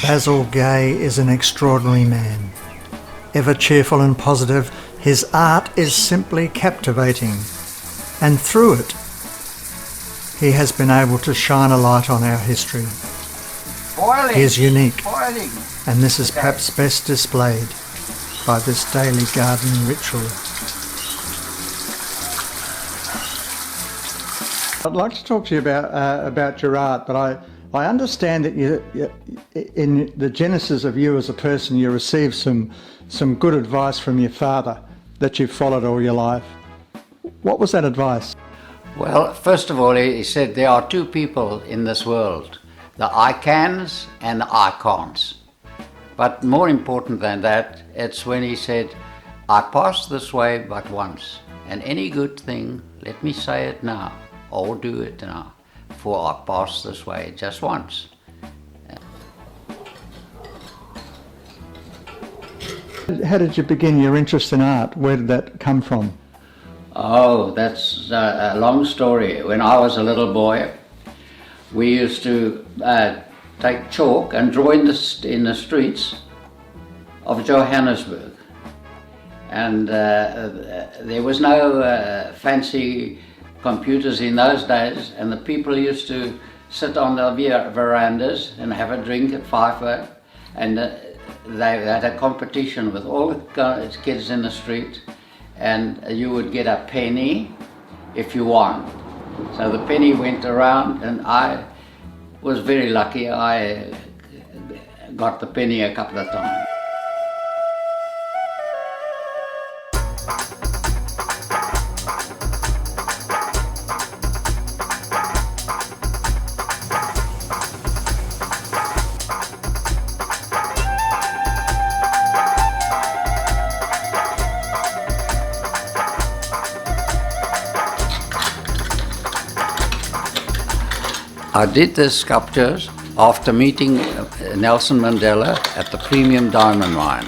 Basil Gay is an extraordinary man. Ever cheerful and positive, his art is simply captivating. And through it, he has been able to shine a light on our history. He is unique, and this is perhaps best displayed by this daily gardening ritual. I'd like to talk to you about your art, but I understand that you, in the genesis of you as a person, you received some good advice from your father that you've followed all your life. What was that advice? Well, first of all, he said there are two people in this world, the I cans and the I can'ts. But more important than that, it's when he said, I pass this way but once, and any good thing, let me say it now, or do it now, for I pass this way just once. How did you begin your interest in art? Where did that come from? Oh, that's a long story. When I was a little boy, we used to take chalk and draw in the streets of Johannesburg. And there was no fancy computers in those days, and the people used to sit on the verandas and have a drink at Fifer, and they had a competition with all the kids in the street, and you would get a penny if you won. So the penny went around, and I was very lucky. I got the penny a couple of times. I did the sculptures after meeting Nelson Mandela at the Premium Diamond Mine.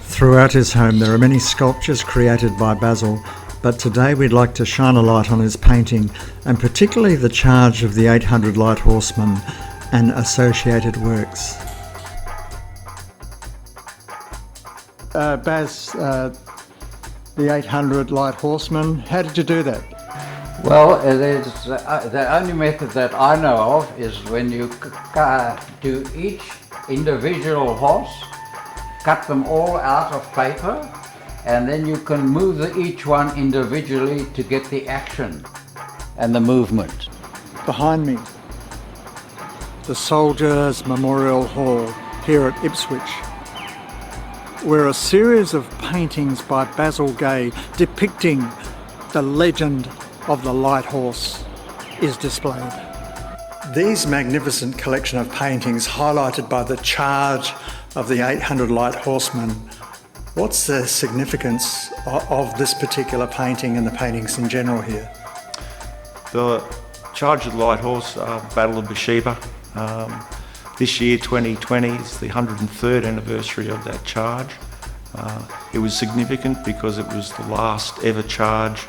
Throughout his home there are many sculptures created by Basil, but today we'd like to shine a light on his painting, and particularly the charge of the 800 Light Horsemen and associated works. Baz, the 800 Light Horsemen, how did you do that? Well, the only method that I know of is when you do each individual horse, cut them all out of paper, and then you can move each one individually to get the action and the movement. Behind me, the Soldiers Memorial Hall here at Ipswich, where a series of paintings by Basil Gay depicting the legend of the Lighthorse is displayed. These magnificent collection of paintings highlighted by the charge of the 800 Light Horsemen, what's the significance of this particular painting and the paintings in general here? The charge of the Light Horse, Battle of Besheba. This year, 2020, is the 103rd anniversary of that charge. It was significant because it was the last ever charge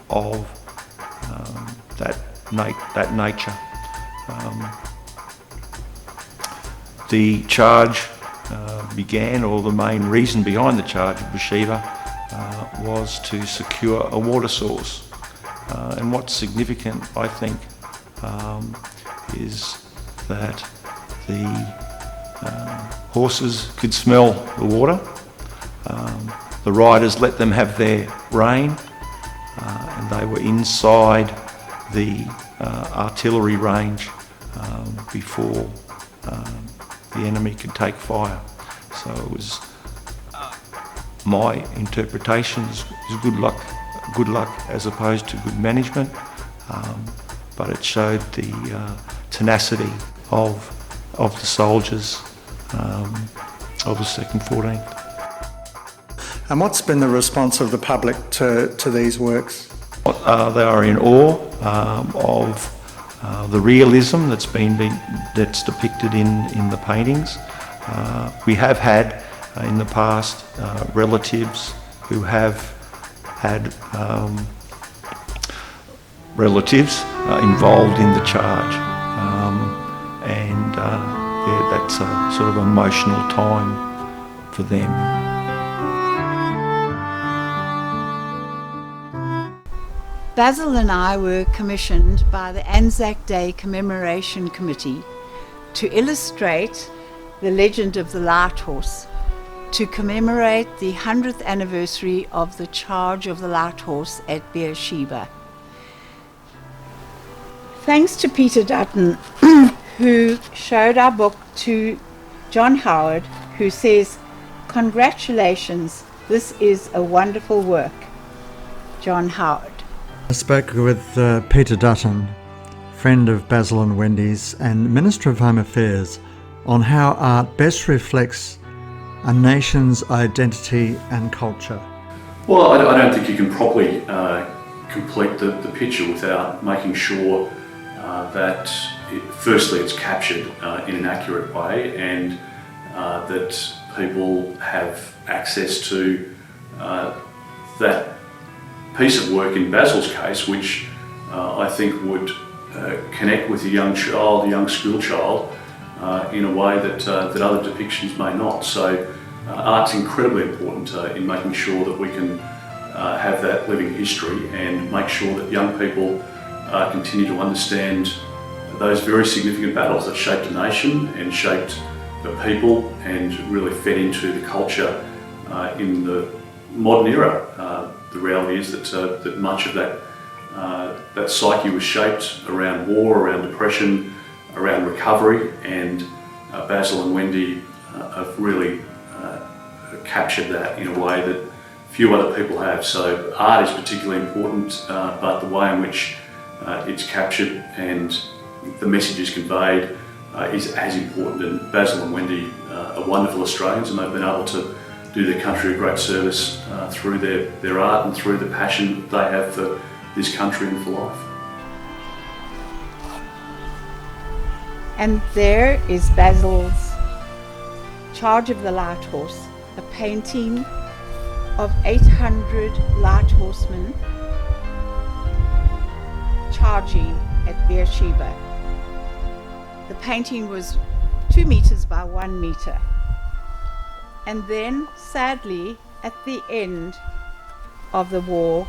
of that nature. The charge began, or the main reason behind the charge of Besheba was to secure a water source. And what's significant, I think, is that the horses could smell the water. The riders let them have their rein, and they were inside the artillery range before the enemy could take fire. So it was my interpretation is good luck as opposed to good management, but it showed the tenacity of the soldiers of the 2nd 14th. And what's been the response of the public to these works? They are in awe of the realism that's depicted in the paintings. We have had in the past relatives who have had relatives involved in the charge. that's a sort of emotional time for them. Basil and I were commissioned by the Anzac Day Commemoration Committee to illustrate the legend of the Lighthorse, to commemorate the 100th anniversary of the charge of the Lighthorse at Besheba. Thanks to Peter Dutton, who showed our book to John Howard, who says, "Congratulations, this is a wonderful work." John Howard. I spoke with Peter Dutton, friend of Basil and Wendy's and Minister of Home Affairs, on how art best reflects a nation's identity and culture. Well, I don't think you can properly complete the picture without making sure that firstly it's captured in an accurate way, and that people have access to that piece of work in Basil's case, which I think would connect with a young child, a young school child, in a way that other depictions may not. So art's incredibly important in making sure that we can have that living history and make sure that young people continue to understand those very significant battles that shaped a nation and shaped the people and really fed into the culture in the modern era. The reality is that much of that psyche was shaped around war, around depression, around recovery, and Basil and Wendy have really captured that in a way that few other people have. So art is particularly important, but the way in which it's captured and the message is conveyed is as important. And Basil and Wendy are wonderful Australians, and they've been able to do their country a great service through their art and through the passion that they have for this country and for life. And there is Basil's Charge of the Lighthorse, a painting of 800 light horsemen charging at Besheba. The painting was 2 meters by 1 meter. And then, sadly, at the end of the war,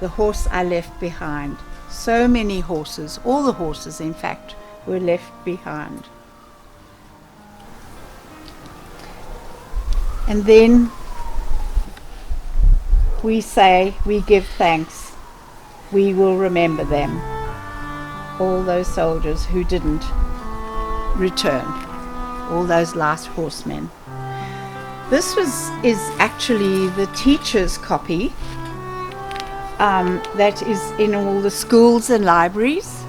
the horse I left behind. So many horses, all the horses in fact, were left behind. And then we say, we give thanks, we will remember them, all those soldiers who didn't return, all those last horsemen. This is actually the teacher's copy that is in all the schools and libraries,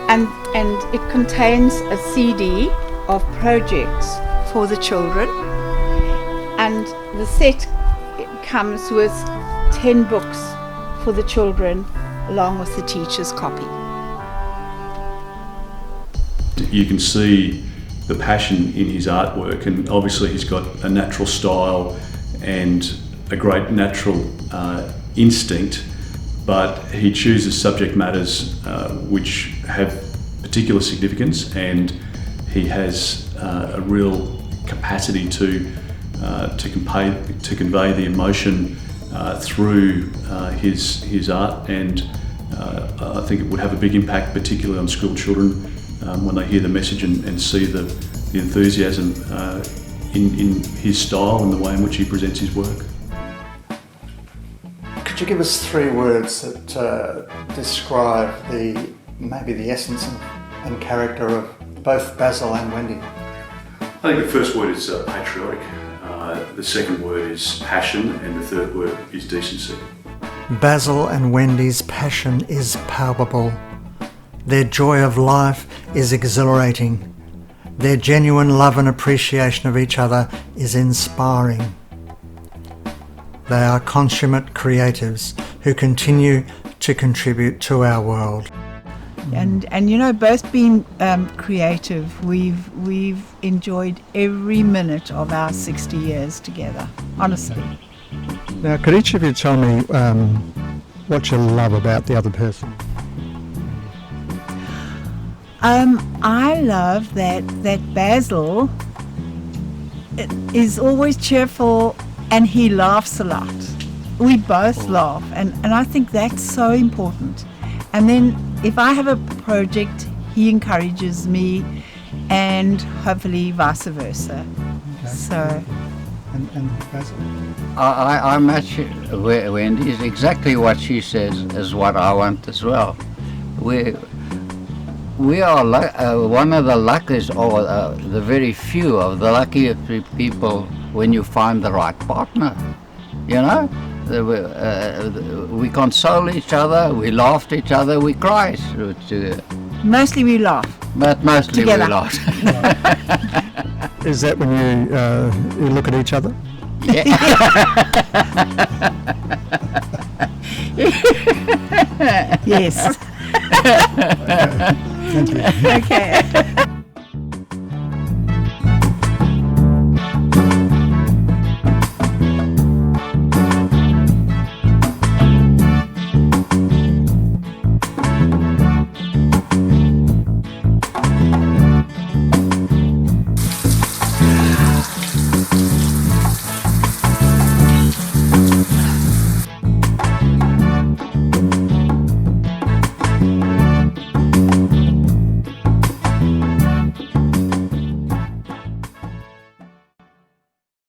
and it contains a CD of projects for the children, and the set comes with 10 books for the children along with the teacher's copy. You can see the passion in his artwork, and obviously he's got a natural style and a great natural instinct, but he chooses subject matters which have particular significance, and he has a real capacity to convey the emotion through his art, and I think it would have a big impact, particularly on school children, when they hear the message and see the enthusiasm in his style and the way in which he presents his work. Could you give us 3 words that describe maybe the essence and character of both Basil and Wendy? I think the first word is patriotic, the second word is passion, and the third word is decency. Basil and Wendy's passion is palpable. Their joy of life is exhilarating. Their genuine love and appreciation of each other is inspiring. They are consummate creatives who continue to contribute to our world. And you know, both being creative, we've enjoyed every minute of our 60 years together, honestly. Now, could each of you tell me what you love about the other person? I love that Basil is always cheerful and he laughs a lot. We both laugh, and I think that's so important. And then if I have a project, he encourages me, and hopefully vice versa. Okay. So And Basil? I match Wendy. Is exactly what she says is what I want as well. We are one of the luckiest, or the very few of the luckiest people when you find the right partner. You know, we console each other, we laugh at each other, we cry. mostly we laugh. But mostly Together. we laugh. Is that when you look at each other? Yes. Thank you. Okay.